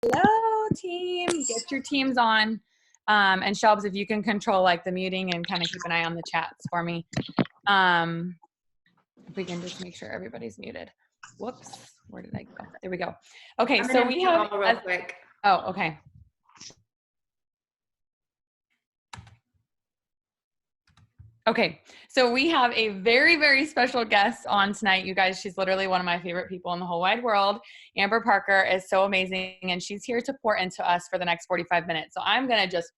Hello, team. Get your teams on. And Shelbs, if you can control like the muting and kind of keep an eye on the chats for me. If we can just make sure everybody's muted. Whoops. Where did I go? There we go. Okay, so we have real quick. Oh, okay. Okay, so we have a very, very special guest on tonight, you guys. She's literally one of my favorite people in the whole wide world. Amber Parker is so amazing, and she's here to pour into us for the next 45 minutes. So I'm going to just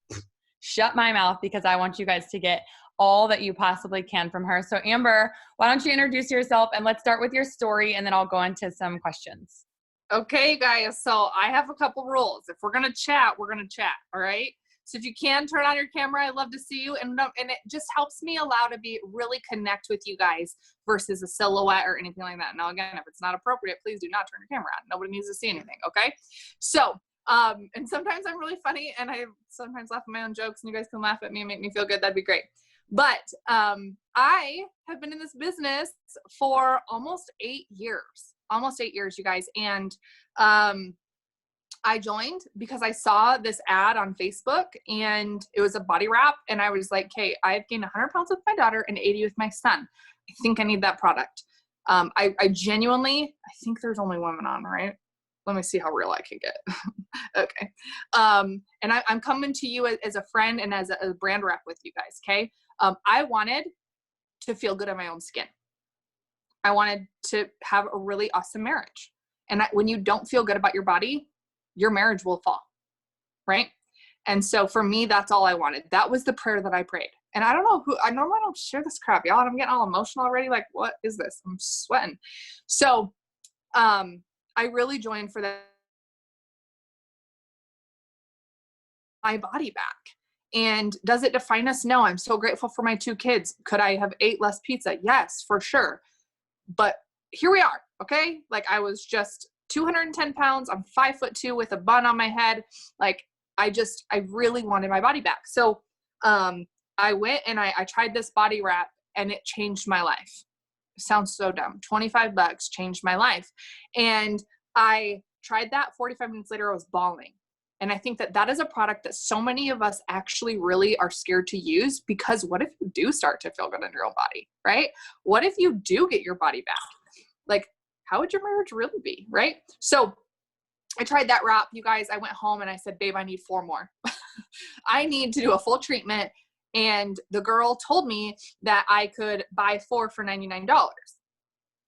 shut my mouth because I want you guys to get all that you possibly can from her. So Amber, why don't you introduce yourself, and let's start with your story, and then I'll go into some questions. Okay, guys, so I have a couple rules. If we're going to chat, we're going to chat, all right? So if you can turn on your camera, I'd love to see you. And it just helps me really connect with you guys versus a silhouette or anything like that. Now, again, if it's not appropriate, please do not turn your camera on. Nobody needs to see anything, okay? So, and sometimes I'm really funny and I sometimes laugh at my own jokes, and you guys can laugh at me and make me feel good. That'd be great. But I have been in this business for almost 8 years. Almost 8 years, you guys. And I joined because I saw this ad on Facebook, and it was a body wrap. And I was like, hey, I've gained 100 pounds with my daughter and 80 with my son. I think I need that product. I genuinely, I think there's only women on, right? Let me see how real I can get. Okay. And I'm coming to you as a friend and as a brand rep with you guys. Okay. I wanted to feel good in my own skin. I wanted to have a really awesome marriage. And when you don't feel good about your body, your marriage will fall, right? And so for me, that's all I wanted. That was the prayer that I prayed. And I don't know I normally don't share this crap, y'all. And I'm getting all emotional already. Like, what is this? I'm sweating. So I really joined for that, my body back. And does it define us? No. I'm so grateful for my 2 kids. Could I have ate less pizza? Yes, for sure. But here we are. Okay. Like, I was just 210 pounds. I'm 5'2" with a bun on my head. Like, I really wanted my body back. So, I went and I tried this body wrap, and it changed my life. It sounds so dumb. $25 changed my life. And I tried that. 45 minutes later, I was bawling. And I think that is a product that so many of us actually really are scared to use, because what if you do start to feel good in your own body, right? What if you do get your body back? Like, how would your marriage really be, right? So I tried that wrap, you guys. I went home and I said, babe, I need 4 more. I need to do a full treatment. And the girl told me that I could buy 4 for $99.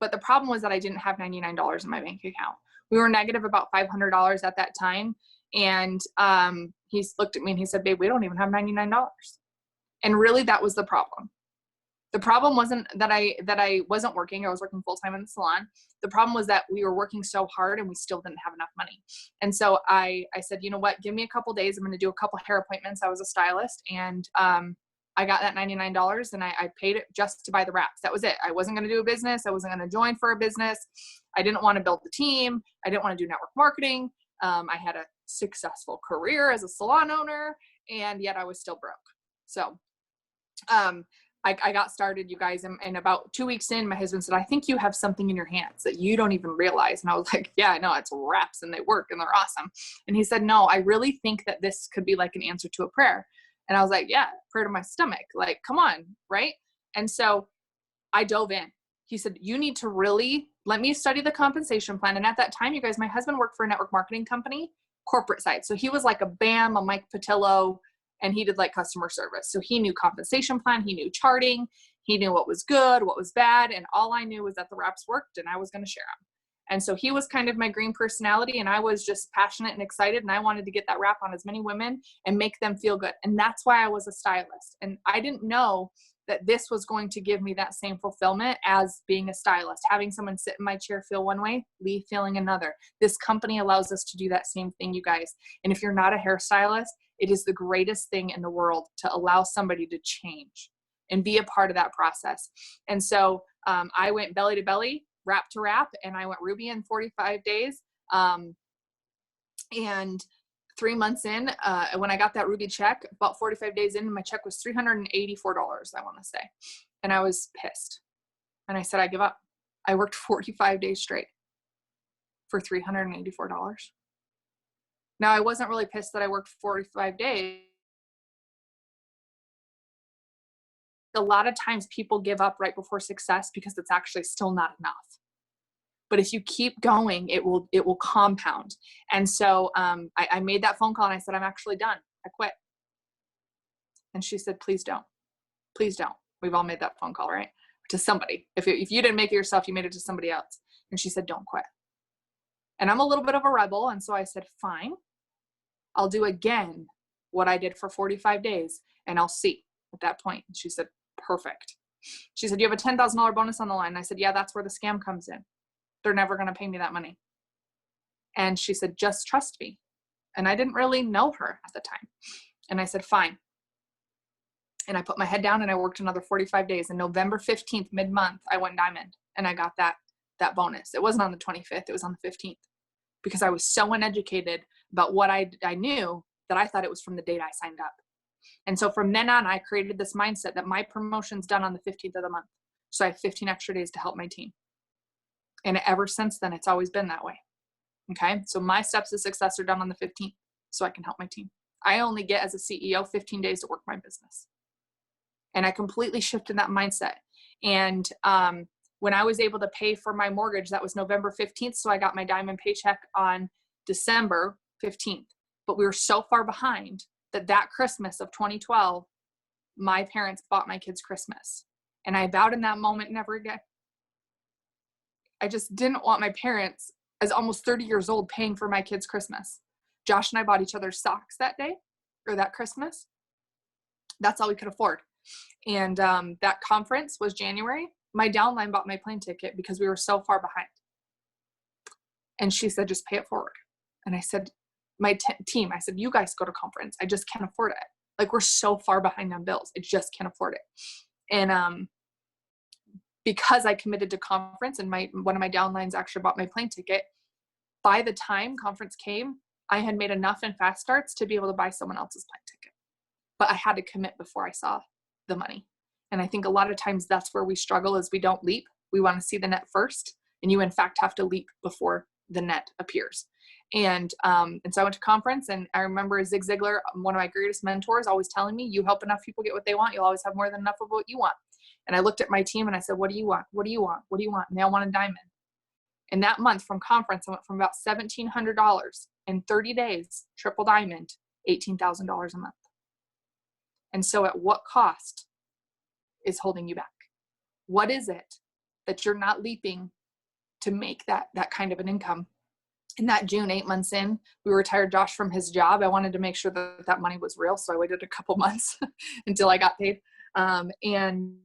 But the problem was that I didn't have $99 in my bank account. We were negative about $500 at that time. And he looked at me and he said, babe, we don't even have $99. And really, that was the problem. The problem wasn't that I wasn't working. I was working full-time in the salon. The problem was that we were working so hard and we still didn't have enough money. And so I said, you know what, give me a couple days. I'm going to do a couple hair appointments. I was a stylist, and I got that $99, and I paid it just to buy the wraps. That was it. I wasn't going to do a business. I wasn't going to join for a business. I didn't want to build the team. I didn't want to do network marketing. I had a successful career as a salon owner, and yet I was still broke. So I got started, you guys, and about 2 weeks in, my husband said, I think you have something in your hands that you don't even realize. And I was like, yeah, I know, it's wraps and they work and they're awesome. And he said, no, I really think that this could be like an answer to a prayer. And I was like, yeah, prayer to my stomach. Like, come on, right? And so I dove in. He said, you need to really let me study the compensation plan. And at that time, you guys, my husband worked for a network marketing company, corporate side. So he was like a BAM, a Mike Patillo, and he did like customer service. So he knew compensation plan, he knew charting, he knew what was good, what was bad. And all I knew was that the wraps worked and I was going to share them. And so he was kind of my green personality, and I was just passionate and excited. And I wanted to get that wrap on as many women and make them feel good. And that's why I was a stylist. And I didn't know that this was going to give me that same fulfillment as being a stylist, having someone sit in my chair, feel one way, leave feeling another. This company allows us to do that same thing, you guys. And if you're not a hairstylist, it is the greatest thing in the world to allow somebody to change and be a part of that process. And so I went belly to belly, wrap to wrap, and I went Ruby in 45 days. And 3 months in, when I got that Ruby check, about 45 days in, my check was $384, I want to say. And I was pissed. And I said, I give up. I worked 45 days straight for $384. Now, I wasn't really pissed that I worked 45 days. A lot of times people give up right before success because it's actually still not enough. But if you keep going, it will compound. And so I made that phone call and I said, I'm actually done. I quit. And she said, please don't. Please don't. We've all made that phone call, right? To somebody. If you didn't make it yourself, you made it to somebody else. And she said, don't quit. And I'm a little bit of a rebel. And so I said, fine, I'll do again what I did for 45 days and I'll see at that point. And she said, perfect. She said, you have a $10,000 bonus on the line. And I said, yeah, that's where the scam comes in. They're never going to pay me that money. And she said, just trust me. And I didn't really know her at the time. And I said, fine. And I put my head down and I worked another 45 days. And November 15th, mid-month, I went diamond and I got that bonus. It wasn't on the 25th. It was on the 15th because I was so uneducated about what I knew that I thought it was from the date I signed up. And so from then on, I created this mindset that my promotion's done on the 15th of the month. So I have 15 extra days to help my team. And ever since then, it's always been that way. Okay. So my steps to success are done on the 15th so I can help my team. I only get as a CEO 15 days to work my business. And I completely shifted that mindset. And when I was able to pay for my mortgage, that was November 15th. So I got my diamond paycheck on December 15th. But we were so far behind that Christmas of 2012, my parents bought my kids Christmas. And I vowed in that moment, never again. I just didn't want my parents, as almost 30 years old, paying for my kids' Christmas. Josh and I bought each other socks that day, or that Christmas. That's all we could afford. And that conference was January. My downline bought my plane ticket because we were so far behind. And she said, just pay it forward. And I said, my team, I said, you guys go to conference. I just can't afford it. Like, we're so far behind on bills. I just can't afford it. And because I committed to conference and one of my downlines actually bought my plane ticket, by the time conference came, I had made enough in fast starts to be able to buy someone else's plane ticket. But I had to commit before I saw the money. And I think a lot of times that's where we struggle, is we don't leap. We want to see the net first. And you in fact have to leap before the net appears. And so I went to conference, and I remember Zig Ziglar, one of my greatest mentors, always telling me, you help enough people get what they want, you'll always have more than enough of what you want. And I looked at my team and I said, what do you want? What do you want? What do you want? And they all wanted diamond. And that month from conference, I went from about $1,700 in 30 days, triple diamond, $18,000 a month. And so at what cost is holding you back? What is it that you're not leaping to make that kind of an income? In that June, 8 months in, we retired Josh from his job. I wanted to make sure that money was real. So I waited a couple months until I got paid. And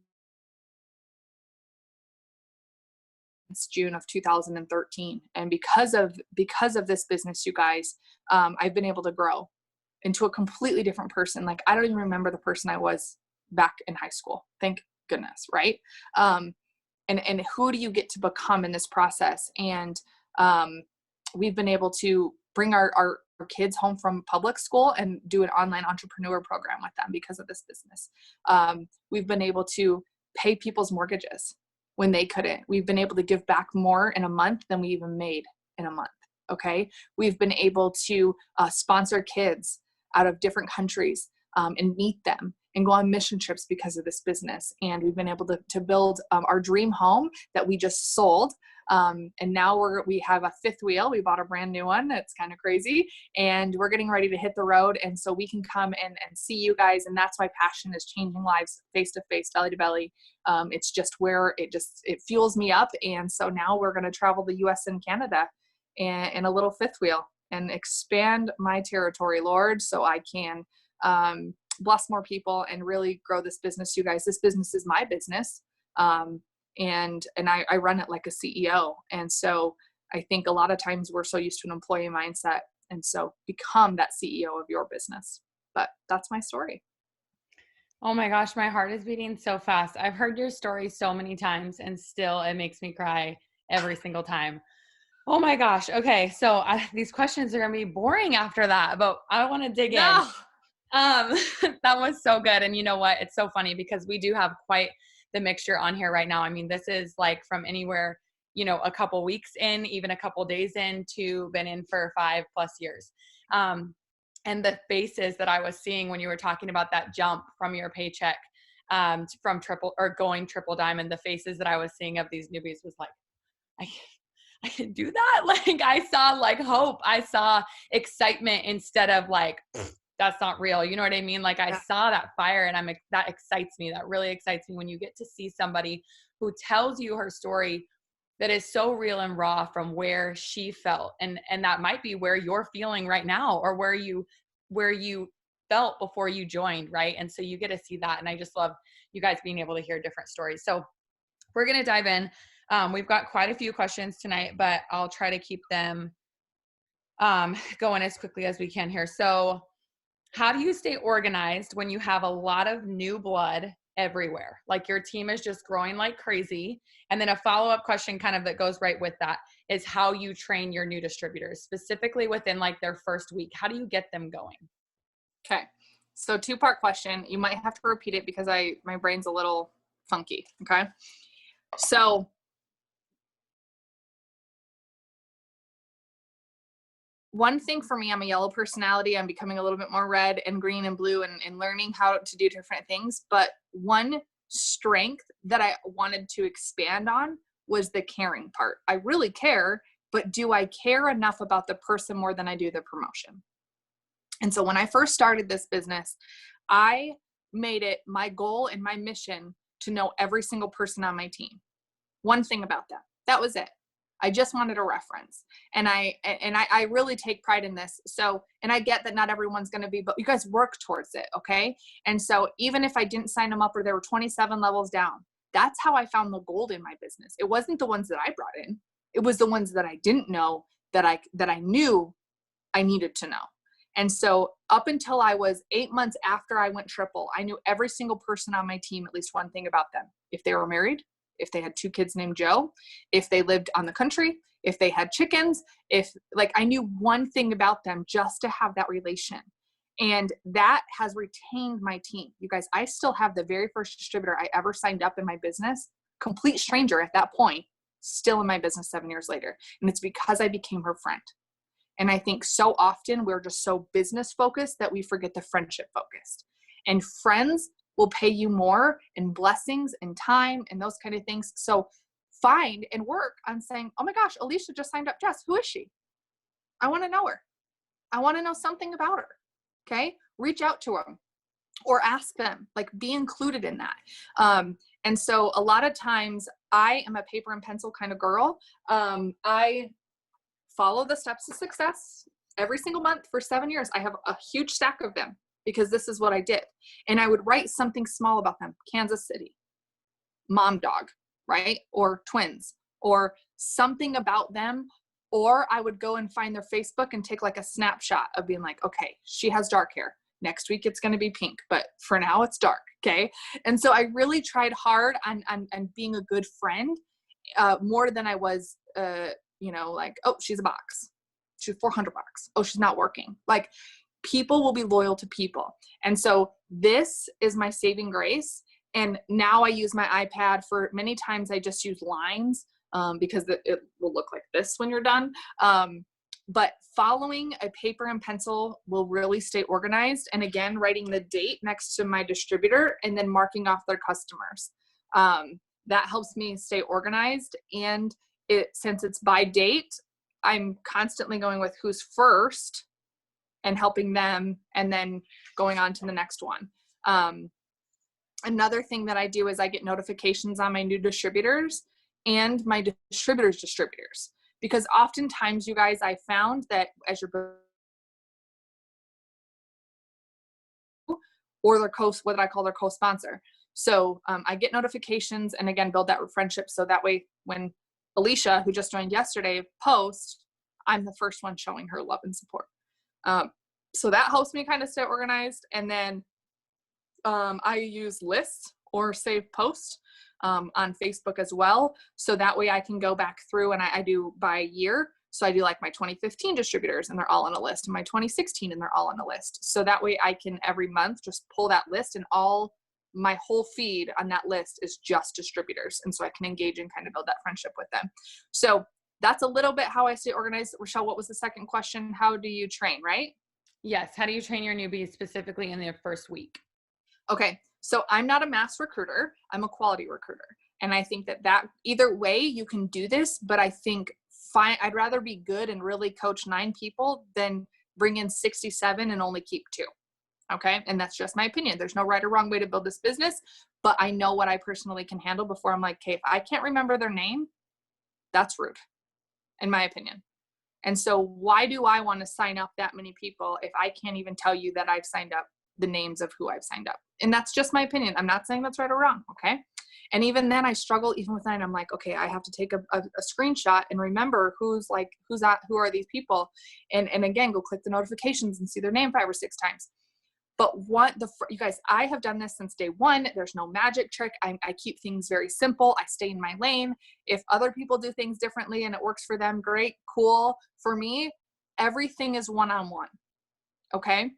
it's June of 2013. And because of this business, you guys, I've been able to grow into a completely different person. Like, I don't even remember the person I was back in high school. Thank goodness. Right. And who do you get to become in this process? And, we've been able to bring our kids home from public school and do an online entrepreneur program with them because of this business. We've been able to pay people's mortgages when they couldn't. We've been able to give back more in a month than we even made in a month. Okay. We've been able to sponsor kids out of different countries and meet them and go on mission trips because of this business. And we've been able to build our dream home that we just sold. And now we have a fifth wheel. We bought a brand new one. It's kind of crazy. And we're getting ready to hit the road. And so we can come and see you guys. And that's my passion, is changing lives face to face, belly to belly. It's just where it fuels me up. And so now we're going to travel the US and Canada in a little fifth wheel and expand my territory, Lord, so I can bless more people and really grow this business. You guys, this business is my business. And I run it like a CEO. And so I think a lot of times we're so used to an employee mindset. And so become that CEO of your business. But that's my story. Oh my gosh, my heart is beating so fast. I've heard your story so many times and still it makes me cry every single time. Oh my gosh. Okay. So these questions are going to be boring after that, but I want to dig in. That was so good. And you know what? It's so funny because we do have quite the mixture on here right now. I mean, this is like from anywhere, a couple weeks in, even a couple days in, to been in for 5+ years. And the faces that I was seeing when you were talking about that jump from your paycheck, from triple or going triple diamond, the faces that I was seeing of these newbies was like, I can do that. Like I saw like hope. I saw excitement instead of like, that's not real. You know what I mean? Like I saw that fire, and that excites me. That really excites me when you get to see somebody who tells you her story that is so real and raw from where she felt. And that might be where you're feeling right now, or where you felt before you joined. Right. And so you get to see that. And I just love you guys being able to hear different stories. So we're going to dive in. We've got quite a few questions tonight, but I'll try to keep them going as quickly as we can here. So how do you stay organized when you have a lot of new blood everywhere? Like your team is just growing like crazy. And then a follow-up question kind of that goes right with that is how you train your new distributors, specifically within like their first week. How do you get them going? Okay. So 2-part question. You might have to repeat it because my brain's a little funky. Okay. So one thing for me, I'm a yellow personality. I'm becoming a little bit more red and green and blue and learning how to do different things. But one strength that I wanted to expand on was the caring part. I really care, but do I care enough about the person more than I do the promotion? And so when I first started this business, I made it my goal and my mission to know every single person on my team. One thing about that. That was it. I just wanted a reference. And I really take pride in this. So, and I get that not everyone's going to be, but you guys work towards it. Okay. And so even if I didn't sign them up or there were 27 levels down, that's how I found the gold in my business. It wasn't the ones that I brought in. It was the ones that I didn't know that I knew I needed to know. And so up until I was 8 months after I went triple, I knew every single person on my team, at least one thing about them. If they were married, if they had 2 kids named Joe, if they lived on the country, if they had chickens, I knew one thing about them just to have that relation. And that has retained my team. You guys, I still have the very first distributor I ever signed up in my business, complete stranger at that point, still in my business 7 years later. And it's because I became her friend. And I think so often we're just so business focused that we forget the friendship focused. And friends will pay you more in blessings and time and those kind of things. So find and work on saying, oh my gosh, Alicia just signed up Jess. Who is she? I want to know her. I want to know something about her. Okay. Reach out to them or ask them, like be included in that. And so a lot of times I am a paper and pencil kind of girl. I follow the steps to success every single month for 7 years. I have a huge stack of them because this is what I did. And I would write something small about them. Kansas City, mom dog, right? Or twins or something about them. Or I would go and find their Facebook and take like a snapshot of being like, okay, she has dark hair. Next week it's going to be pink, but for now it's dark. Okay. And so I really tried hard on being a good friend, more than I was, like, oh, she's a box. She's $400. Oh, she's not working. Like people will be loyal to people. And so this is my saving grace. And now I use my iPad for many times. I just use lines, because it will look like this when you're done. But following a paper and pencil will really stay organized. And again, writing the date next to my distributor and then marking off their customers. That helps me stay organized. And since it's by date, I'm constantly going with who's first and helping them and then going on to the next one. Another thing that I do is I get notifications on my new distributors and my distributors, because oftentimes you guys, I found that as you're or their what I call their co-sponsor. So I get notifications and again, build that friendship. So that way when Alicia, who just joined yesterday, posts, I'm the first one showing her love and support. So that helps me kind of stay organized. And then I use lists or save posts on Facebook as well. So that way I can go back through and I do by year. So I do like my 2015 distributors and they're all on a list, and my 2016 and they're all on a list. So that way I can every month just pull that list, and my whole feed on that list is just distributors. And so I can engage and kind of build that friendship with them. So that's a little bit how I stay organized. Rochelle, what was the second question? How do you train, right? Yes. How do you train your newbies specifically in their first week? Okay, so I'm not a mass recruiter, I'm a quality recruiter. And I think that either way you can do this, but I think I'd rather be good and really coach 9 people than bring in 67 and only keep 2. Okay, and that's just my opinion. There's no right or wrong way to build this business, but I know what I personally can handle before I'm like, okay, if I can't remember their name, that's rude, in my opinion. And so why do I want to sign up that many people if I can't even tell you that I've signed up the names of who I've signed up? And that's just my opinion. I'm not saying that's right or wrong. Okay. And even then I struggle even with that. I'm like, okay, I have to take a screenshot and remember who are these people? And again, go click the notifications and see their name 5 or 6 times. But you guys, I have done this since day one. There's no magic trick. I keep things very simple. I stay in my lane. If other people do things differently and it works for them, great, cool. For me, everything is one-on-one. Okay.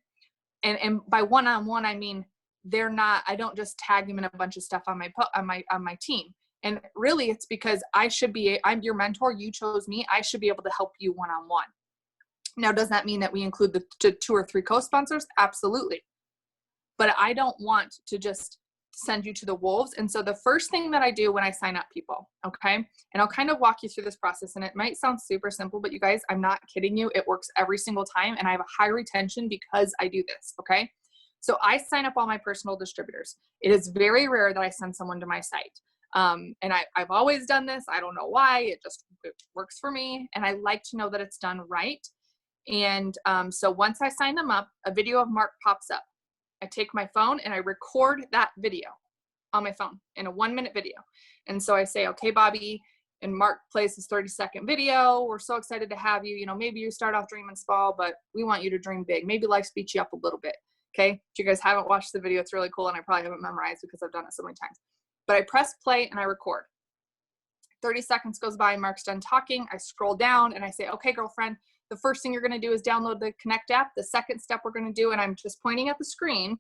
And by one-on-one, I mean, I don't just tag them in a bunch of stuff on my team. And really it's because I'm your mentor. You chose me. I should be able to help you one-on-one. Now, does that mean that we include the 2 or 3 co-sponsors? Absolutely. But I don't want to just send you to the wolves. And so the first thing that I do when I sign up people, okay, and I'll kind of walk you through this process, and it might sound super simple, but you guys, I'm not kidding you. It works every single time, and I have a high retention because I do this, okay? So I sign up all my personal distributors. It is very rare that I send someone to my site. And I've always done this. I don't know why. It works for me, and I like to know that it's done right. And so once I sign them up, a video of Mark pops up. I take my phone and I record that video on my phone in a 1-minute video. And so I say, okay, Bobby, and Mark plays this 30-second video. We're so excited to have you. You know, maybe you start off dreaming small, but we want you to dream big. Maybe life speeds you up a little bit. Okay. If you guys haven't watched the video, it's really cool. And I probably haven't memorized because I've done it so many times, but I press play and I record. 30 seconds goes by, Mark's done talking. I scroll down and I say, okay, girlfriend, the first thing you're going to do is download the Connect app. The second step we're going to do, and I'm just pointing at the screen,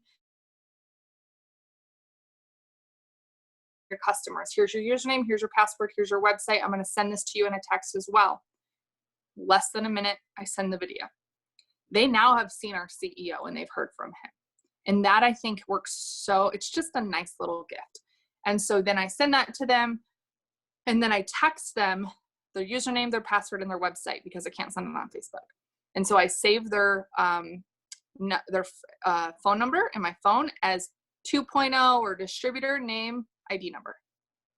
your customers. Here's your username. Here's your password. Here's your website. I'm going to send this to you in a text as well. Less than a minute, I send the video. They now have seen our CEO and they've heard from him. And that I think works it's just a nice little gift. And so then I send that to them and then I text them their username, their password, and their website because I can't send them on Facebook. And so I save their phone number in my phone as 2.0 or distributor name ID number.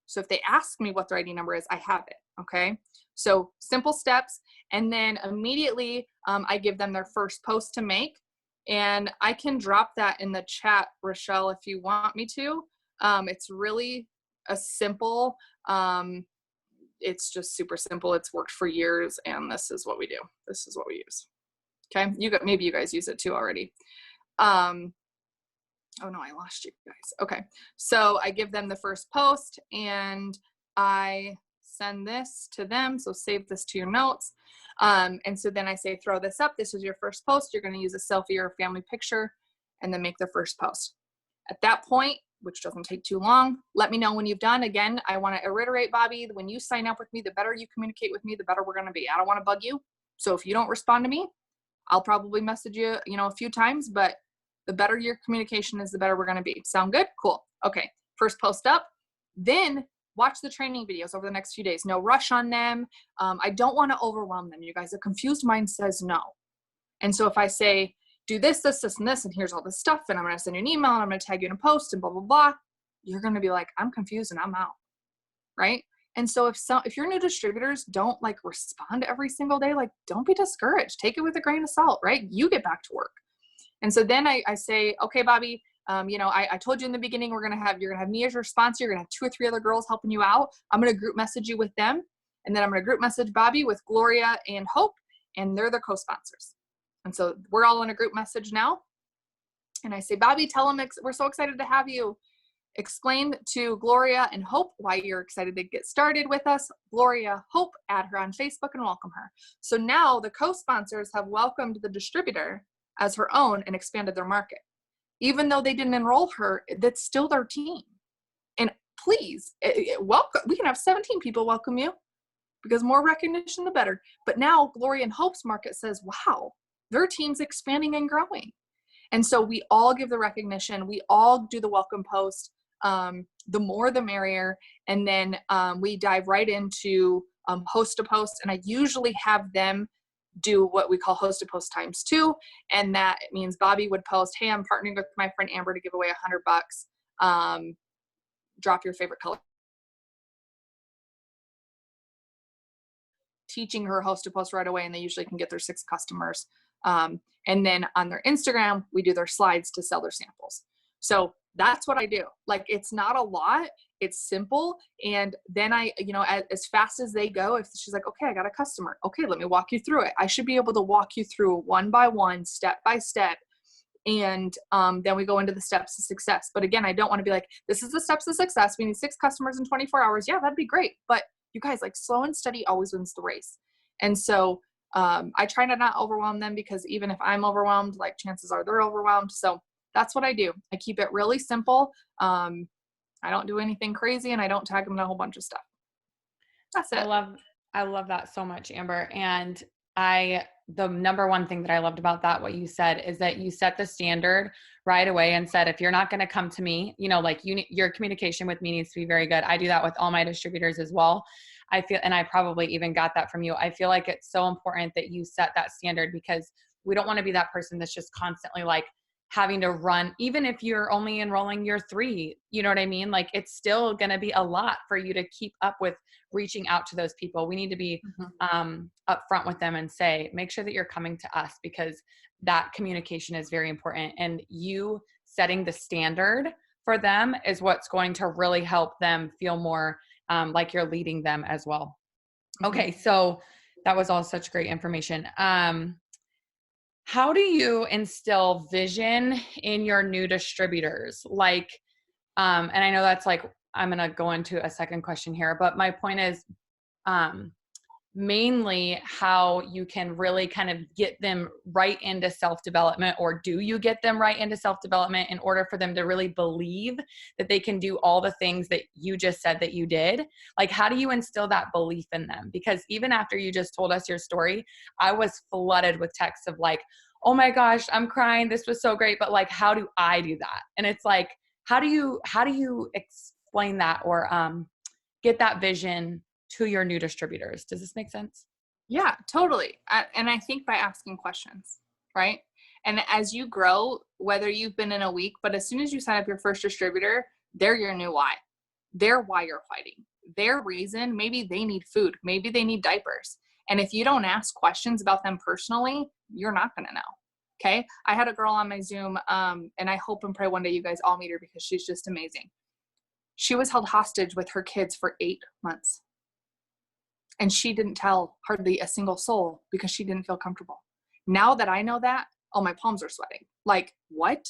So if they ask me what their ID number is, I have it. Okay. So simple steps. And then immediately I give them their first post to make. And I can drop that in the chat, Rochelle, if you want me to. It's really a simple, it's just super simple. It's worked for years, and this is what we do. This is what we use. Okay, maybe you guys use it too already. Oh no, I lost you guys. Okay, so I give them the first post, and I send this to them. So save this to your notes. And so then I say, throw this up. This is your first post. You're going to use a selfie or a family picture, and then make the first post. At that point, which doesn't take too long, let me know when you've done. Again, I want to reiterate, Bobby, when you sign up with me, the better you communicate with me, the better we're going to be. I don't want to bug you. So if you don't respond to me, I'll probably message you, a few times, but the better your communication is, the better we're going to be. Sound good? Cool. Okay. First post up, then watch the training videos over the next few days. No rush on them. I don't want to overwhelm them. You guys, a confused mind says no. And so if I say, do this, this, this, and this, and here's all this stuff, and I'm going to send you an email, and I'm going to tag you in a post, and blah, blah, blah, you're going to be like, I'm confused and I'm out, right? And so if your new distributors don't respond every single day, don't be discouraged. Take it with a grain of salt, right? You get back to work. And so then I say, okay, Bobby, I told you in the beginning, you're going to have me as your sponsor. You're going to have 2 or 3 other girls helping you out. I'm going to group message you with them. And then I'm going to group message Bobby with Gloria and Hope, and they're the co-sponsors. And so we're all in a group message now. And I say, Bobby, tell them we're so excited to have you. Explain to Gloria and Hope why you're excited to get started with us. Gloria, Hope, add her on Facebook and welcome her. So now the co-sponsors have welcomed the distributor as her own and expanded their market. Even though they didn't enroll her, that's still their team. And please, welcome. We can have 17 people welcome you because more recognition, the better. But now Gloria and Hope's market says, wow, their team's expanding and growing. And so we all give the recognition. We all do the welcome post. The more, the merrier. And then we dive right into host to post. And I usually have them do what we call host to post times 2. And that means Bobby would post, hey, I'm partnering with my friend Amber to give away $100. Drop your favorite color. Teaching her host to post right away, and they usually can get their 6 customers. And then on their Instagram, we do their slides to sell their samples. So that's what I do. Like, it's not a lot, it's simple. And then I, as fast as they go, if she's like, okay, I got a customer. Okay, let me walk you through it. I should be able to walk you through one by one, step by step. And then we go into the steps of success. But again, I don't want to be like, this is the steps of success. We need 6 customers in 24 hours. Yeah, that'd be great. But you guys, like, slow and steady always wins the race. And so I try to not overwhelm them, because even if I'm overwhelmed, like, chances are they're overwhelmed. So that's what I do. I keep it really simple. I don't do anything crazy, and I don't tag them in a whole bunch of stuff. That's it. I love that so much, Amber. And the number one thing that I loved about that, what you said, is that you set the standard right away and said, if you're not going to come to me, like, your communication with me needs to be very good. I do that with all my distributors as well. I feel, and I probably even got that from you. I feel like it's so important that you set that standard, because we don't want to be that person that's just constantly like having to run, even if you're only enrolling your 3, you know what I mean? Like, it's still going to be a lot for you to keep up with reaching out to those people. We need to be upfront with them and say, make sure that you're coming to us, because that communication is very important. And you setting the standard for them is what's going to really help them feel more like you're leading them as well. Okay. So that was all such great information. How do you instill vision in your new distributors? Like, and I know that's like, I'm going to go into a second question here, but my point is mainly how you can really kind of get them right into self-development, or do you get them right into self-development in order for them to really believe that they can do all the things that you just said that you did? Like, how do you instill that belief in them? Because even after you just told us your story, I was flooded with texts of like, oh my gosh, I'm crying. This was so great. But like, how do I do that? And it's like, how do you explain that, or get that vision to your new distributors? Does this make sense? Yeah, totally. And I think by asking questions, right? And as you grow, whether you've been in a week, but as soon as you sign up your first distributor, they're your new why. They're why you're fighting. Their reason, maybe they need food, maybe they need diapers. And if you don't ask questions about them personally, you're not going to know. Okay. I had a girl on my Zoom, and I hope and pray one day you guys all meet her, because she's just amazing. She was held hostage with her kids for 8 months. And she didn't tell hardly a single soul, because she didn't feel comfortable. Now that I know that, oh, my palms are sweating. Like, what?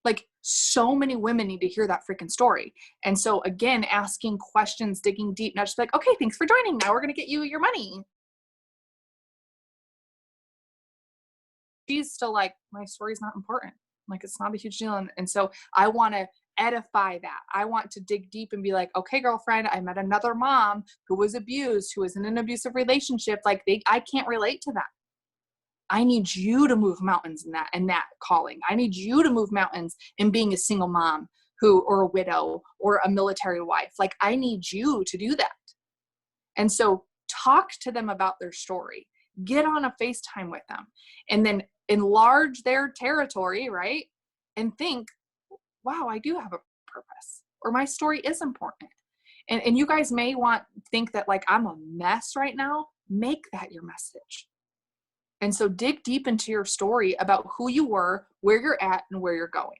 Like, so many women need to hear that freaking story. And so again, asking questions, digging deep, not just like, okay, thanks for joining. Now we're going to get you your money. She's still like, my story's not important. Like, it's not a huge deal. And so I want to edify that. I want to dig deep and be like, okay, girlfriend, I met another mom who was abused, who was in an abusive relationship. Like, I can't relate to that. I need you to move mountains in that calling. I need you to move mountains in being a single mom or a widow or a military wife. Like, I need you to do that. And so talk to them about their story, get on a FaceTime with them, and then enlarge their territory, right? And think, wow, I do have a purpose, or my story is important. And you guys may think that like, I'm a mess right now. Make that your message. And so dig deep into your story about who you were, where you're at, and where you're going,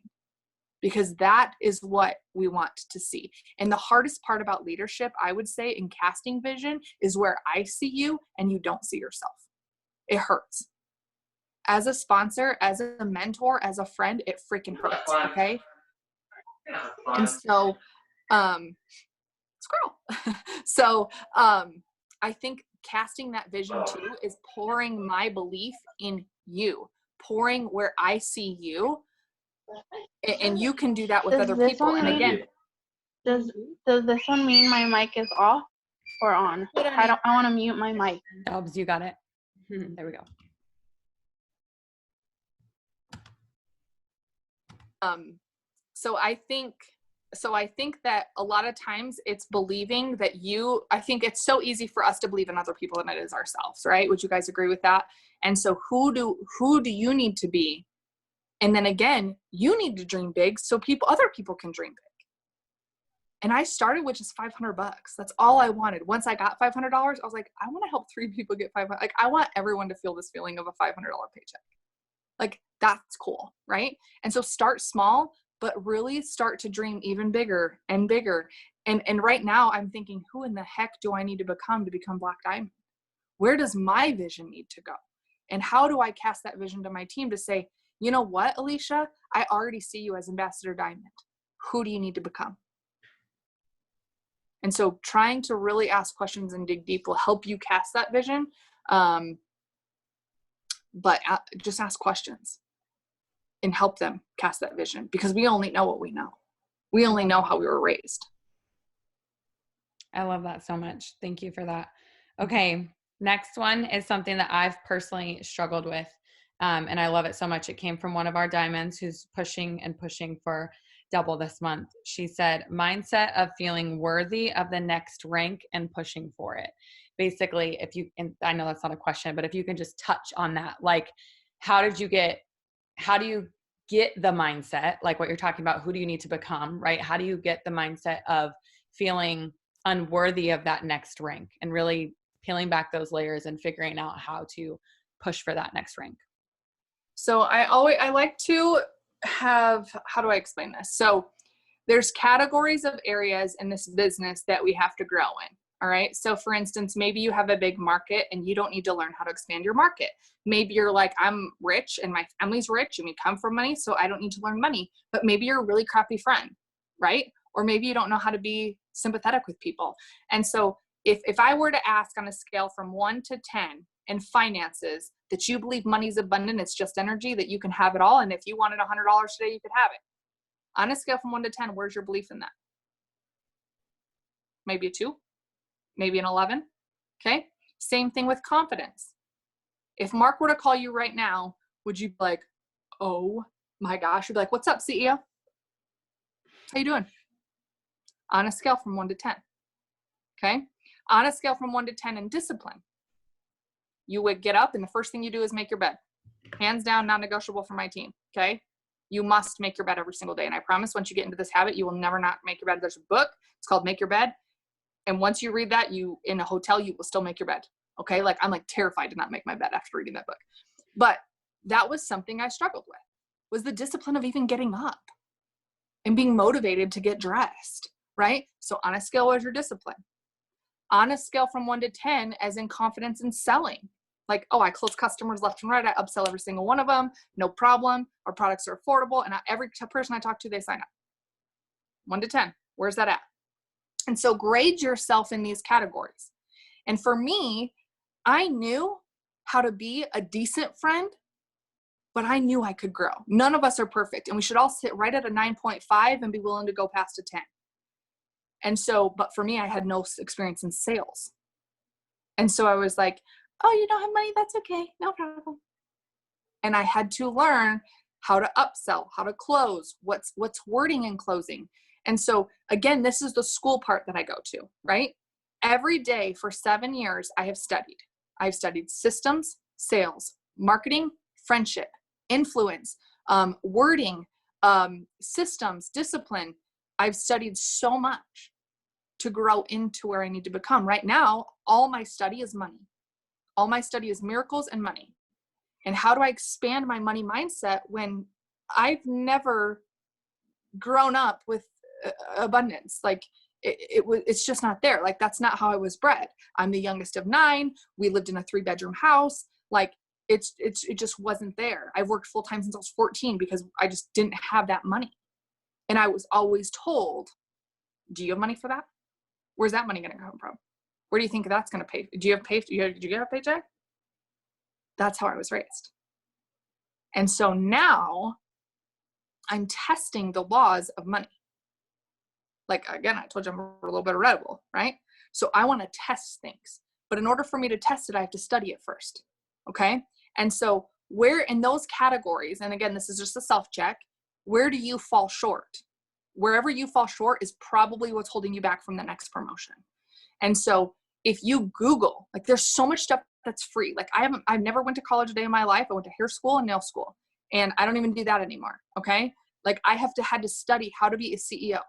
because that is what we want to see. And the hardest part about leadership, I would say, in casting vision, is where I see you and you don't see yourself. It hurts. As a sponsor, as a mentor, as a friend, it freaking hurts, okay? And so, squirrel. So, I think casting that vision too is pouring my belief in you, pouring where I see you, and you can do that with other people. And again, does this one mean my mic is off or on? I want to mute my mic. Dobbs, you got it. There we go. So I think that a lot of times it's believing that I think it's so easy for us to believe in other people than it is ourselves, right? Would you guys agree with that? And so who do you need to be? And then again, you need to dream big so other people can dream big. And I started with just $500. That's all I wanted. Once I got $500, I was like, I want to help 3 people get 500. Like, I want everyone to feel this feeling of a $500 paycheck. Like, that's cool, right? And so start small, but really start to dream even bigger and bigger. And right now I'm thinking, who in the heck do I need to become Black Diamond? Where does my vision need to go? And how do I cast that vision to my team to say, you know what, Alicia, I already see you as Ambassador Diamond. Who do you need to become? And so trying to really ask questions and dig deep will help you cast that vision. But just ask questions and help them cast that vision, because we only know what we know. We only know how we were raised. I love that so much. Thank you for that. Okay. Next one is something that I've personally struggled with. And I love it so much. It came from one of our diamonds who's pushing for double this month. She said, mindset of feeling worthy of the next rank and pushing for it. Basically, and I know that's not a question, but if you can just touch on that, like, how do you get the mindset, like what you're talking about, who do you need to become, right? How do you get the mindset of feeling unworthy of that next rank and really peeling back those layers and figuring out how to push for that next rank? So I like to have, how do I explain this? So there's categories of areas in this business that we have to grow in. All right. So for instance, maybe you have a big market and you don't need to learn how to expand your market. Maybe you're like, I'm rich and my family's rich and we come from money, so I don't need to learn money. But maybe you're a really crappy friend, right? Or maybe you don't know how to be sympathetic with people. And so if I were to ask on a scale from 1 to 10 in finances, that you believe money's abundant, it's just energy, that you can have it all. And if you wanted $100 today, you could have it. On a scale from 1 to 10, where's your belief in that? Maybe a 2, maybe an 11. Okay. Same thing with confidence. If Mark were to call you right now, would you be like, oh my gosh, you'd be like, what's up, CEO? How you doing? On a scale from 1 to 10. Okay. On a scale from 1 to 10 in discipline, you would get up and the first thing you do is make your bed. Hands down, non-negotiable for my team. Okay. You must make your bed every single day. And I promise once you get into this habit, you will never not make your bed. There's a book. It's called Make Your Bed. And once you read that, you in a hotel, you will still make your bed. Okay. Like I'm like terrified to not make my bed after reading that book. But that was something I struggled with, was the discipline of even getting up and being motivated to get dressed. Right. So on a scale, where's your discipline? On a scale from 1 to 10, as in confidence in selling. Like, oh, I close customers left and right. I upsell every single one of them. No problem. Our products are affordable. And every person I talk to, they sign up. 1 to 10. Where's that at? And so grade yourself in these categories. And for me, I knew how to be a decent friend, but I knew I could grow. None of us are perfect. And we should all sit right at a 9.5 and be willing to go past a 10. And so, but for me, I had no experience in sales. And so I was like, oh, you don't have money? That's okay. No problem. And I had to learn how to upsell, how to close, what's wording in closing. And so again, this is the school part that I go to, right? Every day for 7 years, I have studied. I've studied systems, sales, marketing, friendship, influence, wording, systems, discipline. I've studied so much to grow into where I need to become. Right now, all my study is money. All my study is miracles and money. And how do I expand my money mindset when I've never grown up with abundance? Like it's just not there. Like that's not how I was bred. I'm the youngest of 9. We lived in a 3-bedroom house. Like it just wasn't there. I've worked full time since I was 14 because I just didn't have that money. And I was always told, do you have money for that? Where's that money going to come from? Where do you think that's going to pay? Did you get a paycheck? That's how I was raised. And so now I'm testing the laws of money. Like, again, I told you I'm a little bit of Red Bull, right? So I want to test things. But in order for me to test it, I have to study it first. Okay. And so where in those categories, and again, this is just a self-check, where do you fall short? Wherever you fall short is probably what's holding you back from the next promotion. And so if you Google, like there's so much stuff that's free. Like I've never went to college a day in my life. I went to hair school and nail school, and I don't even do that anymore. Okay. Like I had to study how to be a CEO.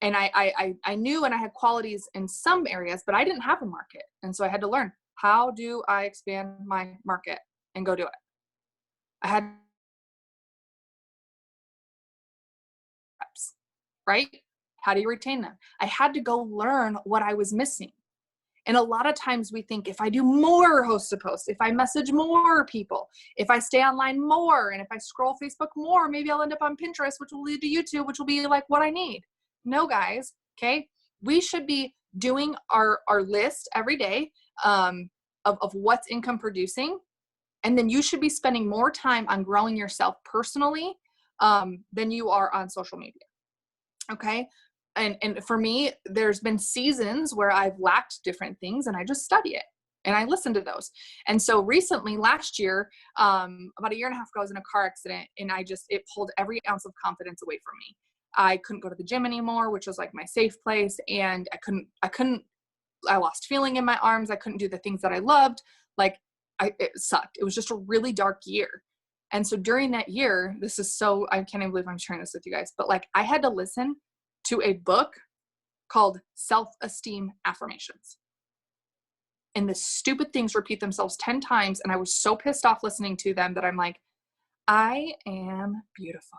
And I knew, and I had qualities in some areas, but I didn't have a market. And so I had to learn, how do I expand my market and go do it? I had reps, right? How do you retain them? I had to go learn what I was missing. And a lot of times we think, if I do more host to post, if I message more people, if I stay online more, and if I scroll Facebook more, maybe I'll end up on Pinterest, which will lead to YouTube, which will be like what I need. No, guys. Okay. We should be doing our list every day of what's income producing. And then you should be spending more time on growing yourself personally than you are on social media. Okay. And for me, there's been seasons where I've lacked different things, and I just study it and I listen to those. And so recently, last year, about a year and a half ago, I was in a car accident, and it pulled every ounce of confidence away from me. I couldn't go to the gym anymore, which was like my safe place. And I lost feeling in my arms. I couldn't do the things that I loved. Like it sucked. It was just a really dark year. And so during that year, I can't even believe I'm sharing this with you guys, but like I had to listen to a book called Self-Esteem Affirmations. And the stupid things repeat themselves 10 times. And I was so pissed off listening to them that I'm like, I am beautiful.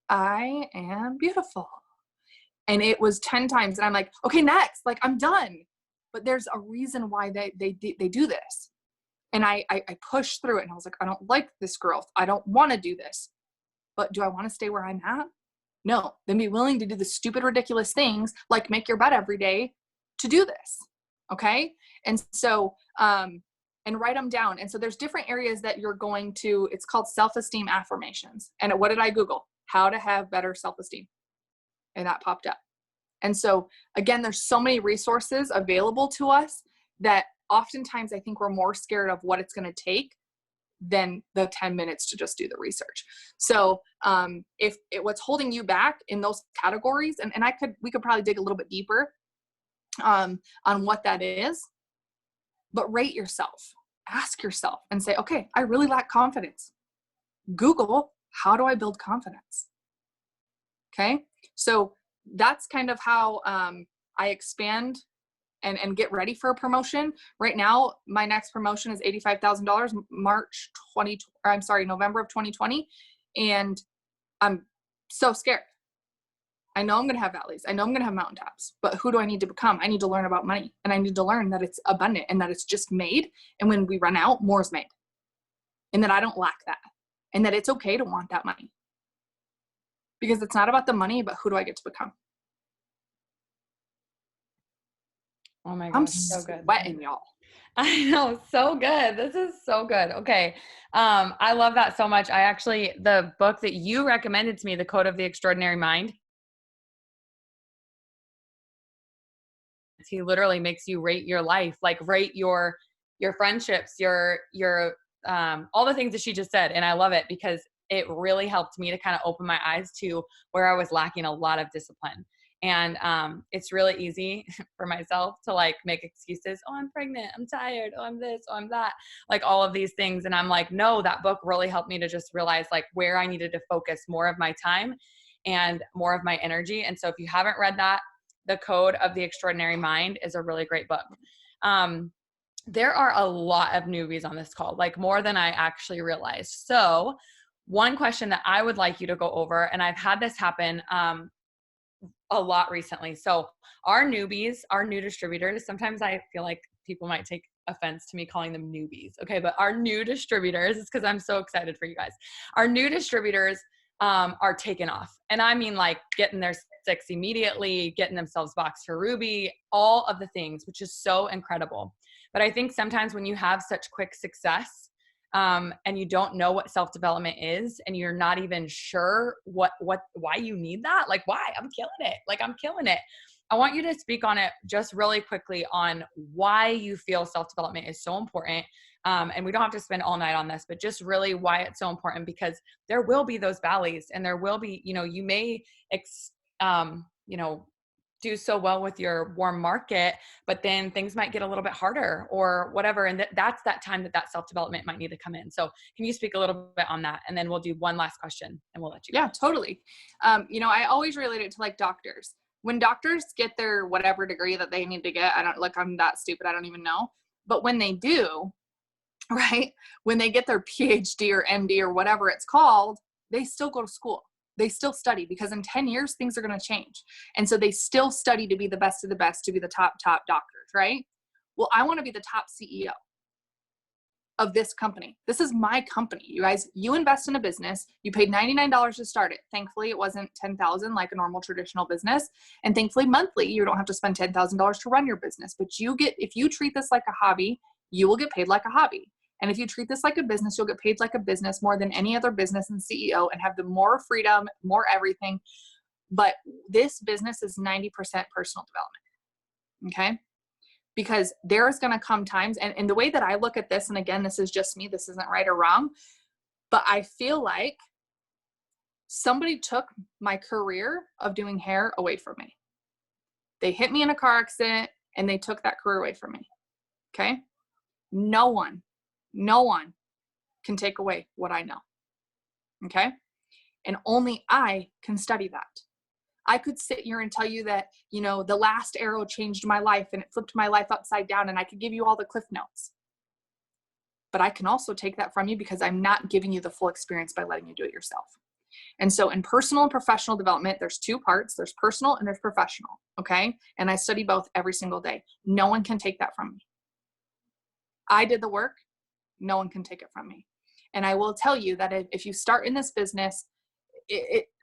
I am beautiful. And it was 10 times. And I'm like, okay, next, like I'm done. But there's a reason why they do this. And I pushed through it, and I was like, I don't like this growth. I don't want to do this. But do I want to stay where I'm at? No. Then be willing to do the stupid, ridiculous things like make your bed every day to do this. Okay. And so, and write them down. And so there's different areas that you're going to, it's called self-esteem affirmations. And what did I Google? How to have better self-esteem. And that popped up. And so again, there's so many resources available to us that oftentimes I think we're more scared of what it's going to take than the 10 minutes to just do the research. So what's holding you back in those categories, and we could probably dig a little bit deeper on what that is, but rate yourself, ask yourself and say, okay, I really lack confidence. Google, how do I build confidence? Okay. So that's kind of how I expand and get ready for a promotion. Right now, my next promotion is $85,000, November of 2020. And I'm so scared. I know I'm going to have valleys. I know I'm going to have mountaintops, but who do I need to become? I need to learn about money, and I need to learn that it's abundant and that it's just made. And when we run out, more is made, and that I don't lack that, and that it's okay to want that money, because it's not about the money, but who do I get to become? Oh my gosh, I'm so good. Sweating, y'all. I know, so good. This is so good. Okay. I love that so much. The book that you recommended to me, The Code of the Extraordinary Mind, he literally makes you rate your life, like rate your friendships, your all the things that she just said. And I love it because it really helped me to kind of open my eyes to where I was lacking a lot of discipline. And it's really easy for myself to like make excuses. Oh, I'm pregnant. I'm tired. Oh, I'm this. Oh, I'm that. Like all of these things. And I'm like, no, that book really helped me to just realize like where I needed to focus more of my time and more of my energy. And so if you haven't read that, The Code of the Extraordinary Mind is a really great book. There are a lot of newbies on this call, like more than I actually realized. So one question that I would like you to go over, and I've had this happen a lot recently. So our newbies, our new distributors, sometimes I feel like people might take offense to me calling them newbies. Okay. But our new distributors, it's because I'm so excited for you guys. Our new distributors are taken off. And I mean like getting their 6 immediately, getting themselves boxed for Ruby, all of the things, which is so incredible. But I think sometimes when you have such quick success, and you don't know what self-development is, and you're not even sure why you need that. Like, why? I'm killing it. Like, I'm killing it. I want you to speak on it just really quickly on why you feel self-development is so important. And we don't have to spend all night on this, but just really why it's so important, because there will be those valleys, and there will be, you may, do so well with your warm market, but then things might get a little bit harder or whatever. And that's that time that self-development might need to come in. So can you speak a little bit on that? And then we'll do one last question and we'll let you go. Yeah, totally. I always relate it to like doctors. When doctors get their whatever degree that they need to get, I'm that stupid, I don't even know. But when they do, right, when they get their PhD or MD or whatever it's called, they still go to school. They still study, because in 10 years, things are going to change. And so they still study to be the best of the best, to be the top doctors, right? Well, I want to be the top CEO of this company. This is my company. You guys, you invest in a business, you paid $99 to start it. Thankfully, it wasn't $10,000 like a normal traditional business. And thankfully, monthly, you don't have to spend $10,000 to run your business. But if you treat this like a hobby, you will get paid like a hobby. And if you treat this like a business, you'll get paid like a business more than any other business and CEO, and have the more freedom, more everything. But this business is 90% personal development. Okay? Because there's going to come times, and the way that I look at this, and again, this is just me, this isn't right or wrong, but I feel like somebody took my career of doing hair away from me. They hit me in a car accident and they took that career away from me. Okay? No one can take away what I know. Okay? And only I can study that. I could sit here and tell you that, the last arrow changed my life and it flipped my life upside down, and I could give you all the cliff notes. But I can also take that from you, because I'm not giving you the full experience by letting you do it yourself. And so in personal and professional development, there's two parts. There's personal and there's professional. Okay? And I study both every single day. No one can take that from me. I did the work. No one can take it from me. And I will tell you that if you start in this business,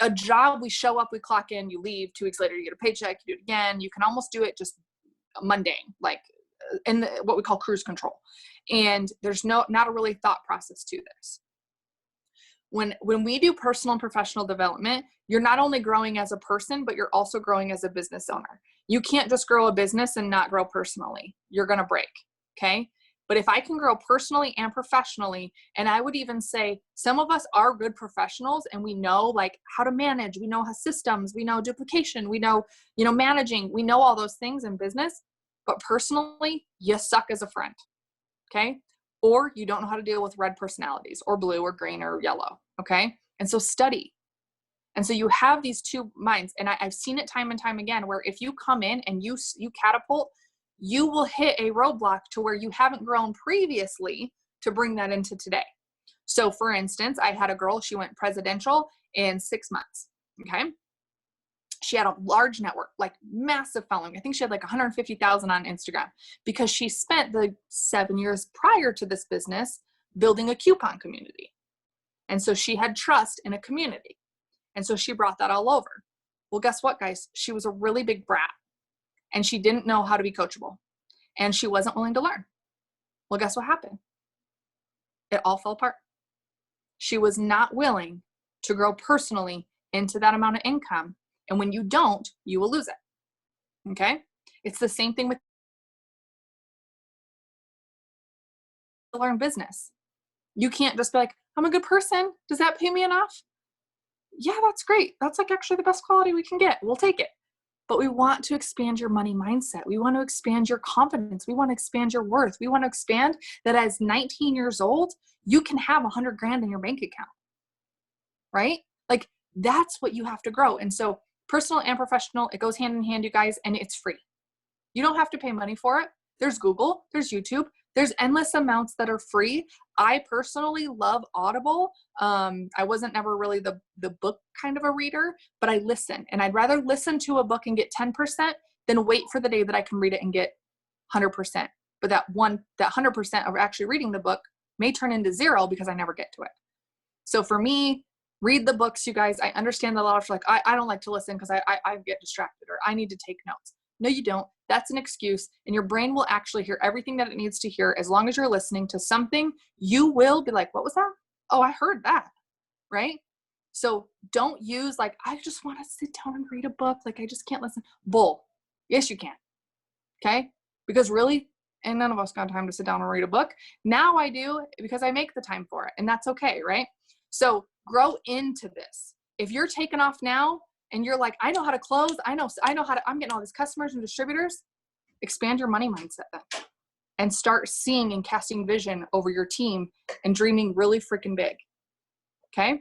a job, we show up, we clock in, you leave, 2 weeks later, you get a paycheck, you do it again. You can almost do it just mundane, like in what we call cruise control. And there's not a really thought process to this. When we do personal and professional development, you're not only growing as a person, but you're also growing as a business owner. You can't just grow a business and not grow personally. You're going to break. Okay? But if I can grow personally and professionally, and I would even say some of us are good professionals and we know like how to manage, we know how systems, we know duplication, we know, managing, we know all those things in business, but personally, you suck as a friend. Okay? Or you don't know how to deal with red personalities or blue or green or yellow. Okay? And so study. And so you have these two minds, and I've seen it time and time again, where if you come in and you catapult, you will hit a roadblock to where you haven't grown previously to bring that into today. So for instance, I had a girl, she went presidential in 6 months. Okay. She had a large network, like massive following. I think she had like 150,000 on Instagram, because she spent the 7 years prior to this business building a coupon community. And so she had trust in a community. And so she brought that all over. Well, guess what, guys? She was a really big brat. And she didn't know how to be coachable. And she wasn't willing to learn. Well, guess what happened? It all fell apart. She was not willing to grow personally into that amount of income. And when you don't, you will lose it. Okay? It's the same thing with learn business. You can't just be like, I'm a good person. Does that pay me enough? Yeah, that's great. That's like actually the best quality we can get. We'll take it. But we want to expand your money mindset. We want to expand your confidence. We want to expand your worth. We want to expand that as 19 years old, you can have $100,000 in your bank account, right? Like that's what you have to grow. And so personal and professional, it goes hand in hand, you guys, and it's free. You don't have to pay money for it. There's Google, there's YouTube, there's endless amounts that are free. I personally love Audible. I wasn't never really the book kind of a reader, but I listen, and I'd rather listen to a book and get 10% than wait for the day that I can read it and get 100%. But that 100% of actually reading the book may turn into 0 because I never get to it. So for me, read the books, you guys. I understand that a lot of like, I don't like to listen because I get distracted or I need to take notes. No, you don't. That's an excuse. And your brain will actually hear everything that it needs to hear. As long as you're listening to something, you will be like, what was that? Oh, I heard that. Right? So don't use like, I just want to sit down and read a book. Like I just can't listen. Bull. Yes, you can. Okay? Because really, and none of us got time to sit down and read a book. Now I do because I make the time for it, and that's okay, right? So grow into this. If you're taking off now and you're like, I know how to close, I know how to, I'm getting all these customers and distributors, expand your money mindset then and start seeing and casting vision over your team and dreaming really freaking big. Okay?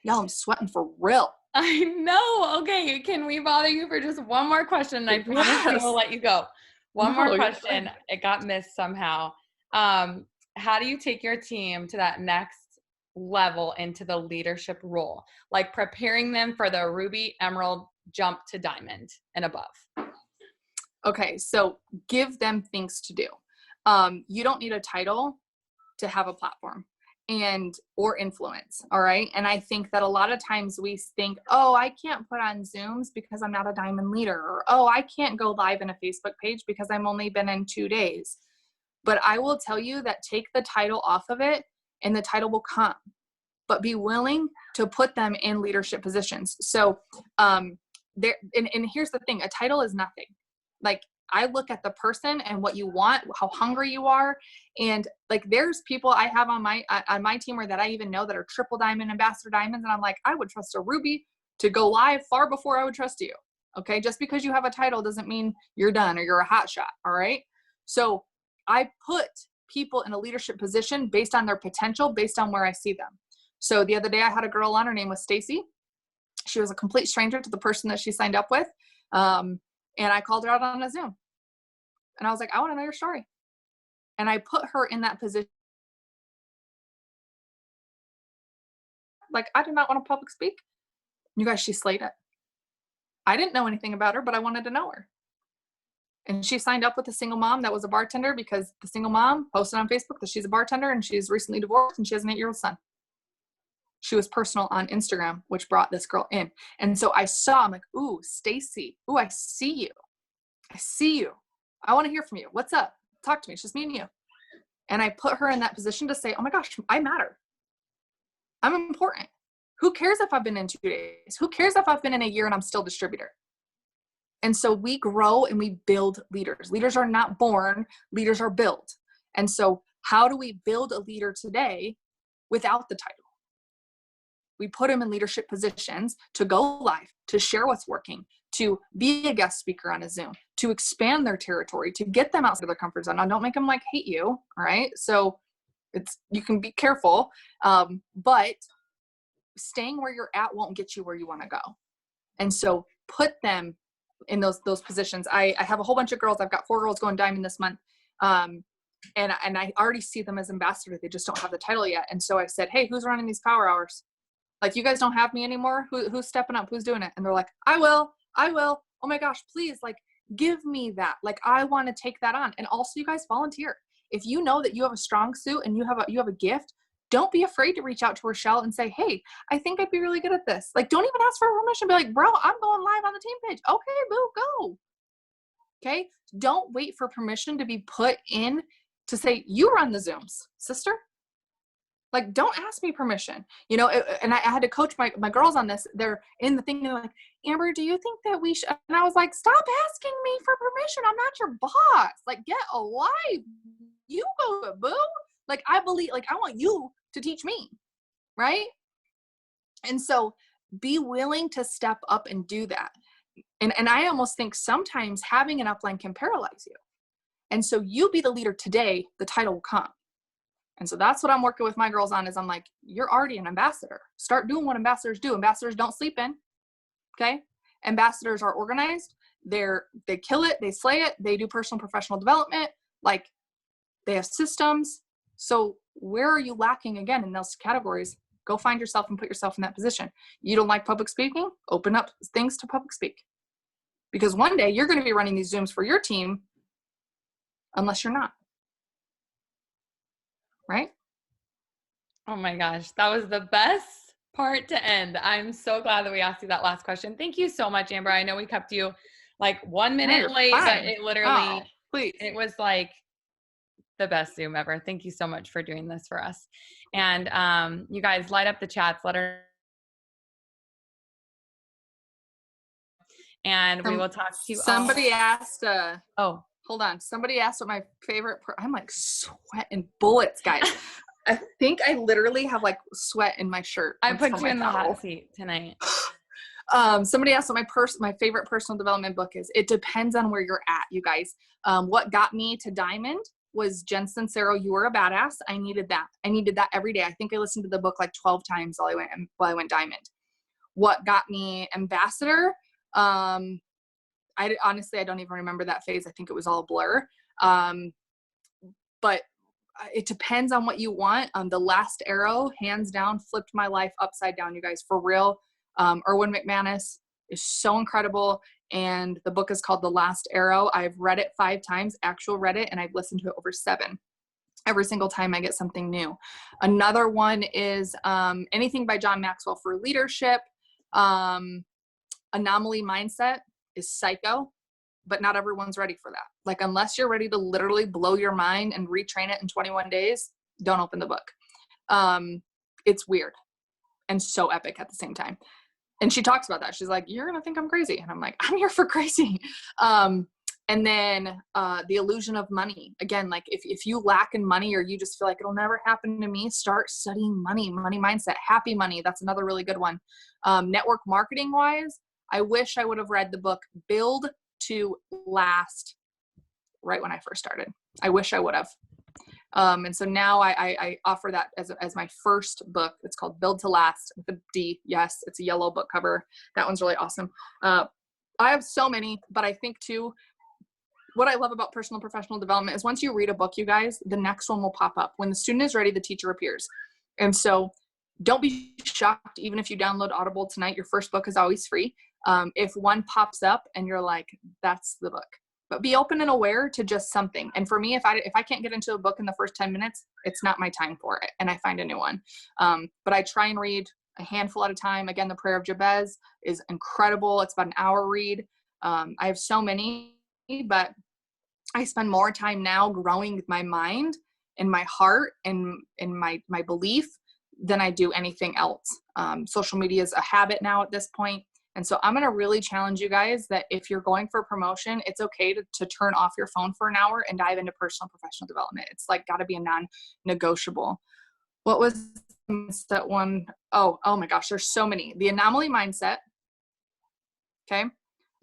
Y'all, I'm sweating for real. I know. Okay. Can we bother you for just one more question? I promise we will let you go. One more question. It got missed somehow. How do you take your team to that next level into the leadership role? Like preparing them for the ruby, emerald jump to diamond and above. Okay. So give them things to do. You don't need a title to have a platform or influence. All right. And I think that a lot of times we think, oh, I can't put on Zooms because I'm not a diamond leader, or, oh, I can't go live in a Facebook page because I'm only been in 2 days. But I will tell you that take the title off of it and the title will come, but be willing to put them in leadership positions. So, and here's the thing, a title is nothing. Like, I look at the person and what you want, how hungry you are. And like, there's people I have on my team where that I even know that are triple diamond, ambassador diamonds. And I'm like, I would trust a ruby to go live far before I would trust you. Okay. Just because you have a title doesn't mean you're done or you're a hot shot. All right. So I put people in a leadership position based on their potential, based on where I see them. So the other day I had a girl on, her name was Stacy. She was a complete stranger to the person that she signed up with. And I called her out on a Zoom. And I was like, I want to know your story. And I put her in that position. Like, I do not want to public speak. You guys, she slayed it. I didn't know anything about her, but I wanted to know her. And she signed up with a single mom that was a bartender because the single mom posted on Facebook that she's a bartender and she's recently divorced and she has an 8-year-old son. She was personal on Instagram, which brought this girl in. And so I saw, I'm like, ooh, Stacy. Ooh, I see you. I see you. I want to hear from you. What's up? Talk to me. It's just me and you. And I put her in that position to say, oh my gosh, I matter. I'm important. Who cares if I've been in 2 days? Who cares if I've been in a year and I'm still distributor? And so we grow and we build leaders. Leaders are not born. Leaders are built. And so how do we build a leader today without the title? We put them in leadership positions to go live, to share what's working, to be a guest speaker on a Zoom, to expand their territory, to get them outside of their comfort zone. Now, don't make them like hate you. All right. So you can be careful, but staying where you're at won't get you where you want to go. And so put them in those positions. I have a whole bunch of girls. I've got 4 girls going diamond this month. And I already see them as ambassadors. They just don't have the title yet. And so I said, hey, who's running these power hours? Like, you guys don't have me anymore. Who's stepping up? Who's doing it? And they're like, I will. Oh my gosh, please, like, give me that. Like, I want to take that on. And also, you guys volunteer. If you know that you have a strong suit and you have a gift, don't be afraid to reach out to Rochelle and say, hey, I think I'd be really good at this. Like, don't even ask for permission. Be like, bro, I'm going live on the team page. Okay, boo, go. Okay. Don't wait for permission to be put in to say, you run the Zooms, sister. Like, don't ask me permission, and I had to coach my girls on this. They're in the thing, and they're like, Amber, do you think that we should? And I was like, stop asking me for permission. I'm not your boss. Like, get a life. You go, boo. Like, I want you to teach me. Right. And so be willing to step up and do that. And I almost think sometimes having an upline can paralyze you. And so you be the leader today, the title will come. And so that's what I'm working with my girls on is I'm like, you're already an ambassador. Start doing what ambassadors do. Ambassadors don't sleep in. Okay. Ambassadors are organized. They kill it. They slay it. They do personal and professional development. Like, they have systems. So where are you lacking again in those categories? Go find yourself and put yourself in that position. You don't like public speaking? Open up things to public speak. Because one day you're going to be running these Zooms for your team unless you're not. Right? Oh my gosh, that was the best part to end. I'm so glad that we asked you that last question. Thank you so much, Amber. I know we kept you like 1 minute late, but it literally, it was like the best Zoom ever. Thank you so much for doing this for us. And you guys light up the chats, let her, and we will talk to you. Somebody asked, oh, Hold on. Somebody asked what my favorite, I'm like sweating bullets, guys. I think I literally have like sweat in my shirt. I That's put from you my in the towel. hot seat tonight. Somebody asked what my favorite personal development book is. It depends on where you're at, you guys. What got me to Diamond was Jen Sincero, You Are a Badass. I needed that. I needed that every day. I think I listened to the book like 12 times while I went Diamond. What got me Ambassador? Honestly, I don't even remember that phase. I think it was all a blur. But it depends on what you want. The Last Arrow, hands down, flipped my life upside down, you guys, for real. Erwin McManus is so incredible. And the book is called The Last Arrow. I've read it 5 times, read it, and I've listened to it over 7. Every single time I get something new. Another one is anything by John Maxwell for leadership. Anomaly Mindset is psycho, but not everyone's ready for that. Like, unless you're ready to literally blow your mind and retrain it in 21 days, don't open the book. It's weird and so epic at the same time. And she talks about that. She's like, you're going to think I'm crazy. And I'm like, I'm here for crazy. And then The Illusion of Money. Again, like if you lack in money or you just feel like it'll never happen to me, start studying money mindset, happy money. That's another really good one. Network marketing wise, I wish I would have read the book Build to Last right when I first started. I wish I would have. And so now I offer that as my first book. It's called Build to Last with a D. Yes, it's a yellow book cover. That one's really awesome. I have so many, but I think too, what I love about personal and professional development is once you read a book, you guys, the next one will pop up. When the student is ready, the teacher appears. And so don't be shocked. Even if you download Audible tonight, your first book is always free. If one pops up and you're like, that's the book. But be open and aware to just something. And for me, if I can't get into a book in the first 10 minutes, it's not my time for it. And I find a new one. But I try and read a handful at a time. Again, The Prayer of Jabez is incredible. It's about an hour read. I have so many, but I spend more time now growing my mind and my heart and my belief than I do anything else. Social media is a habit now at this point. And so I'm going to really challenge you guys that if you're going for a promotion, it's okay to turn off your phone for an hour and dive into personal and professional development. It's like got to be a non-negotiable. What was that one? Oh my gosh, there's so many. The Anomaly Mindset. Okay.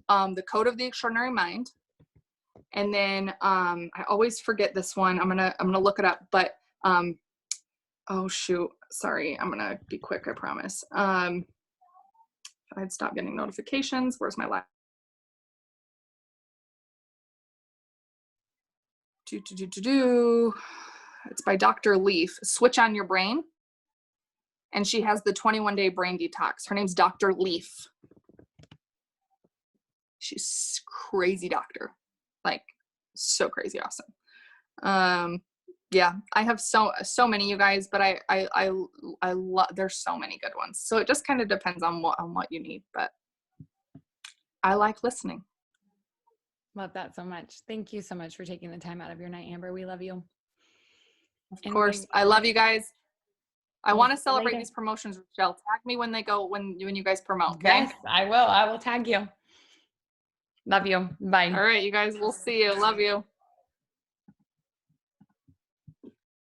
The Code of the Extraordinary Mind. And then I always forget this one. I'm gonna look it up. But oh shoot, sorry. I'm gonna be quick. I promise. I'd stop getting notifications. Where's my last? It's by Dr. Leaf. Switch on Your Brain. And she has the 21-day brain detox. Her name's Dr. Leaf. She's crazy doctor. Like, so crazy awesome. Yeah, I have so many, you guys, but I love, there's so many good ones. So it just kind of depends on what you need, but I like listening. Love that so much. Thank you so much for taking the time out of your night, Amber. We love you. Of course. I love you guys. I want to celebrate these promotions, Rochelle. Tag me when they go, when you guys promote. Okay? Yes, I will. I will tag you. Love you. Bye. All right, you guys, we'll see you. Love you.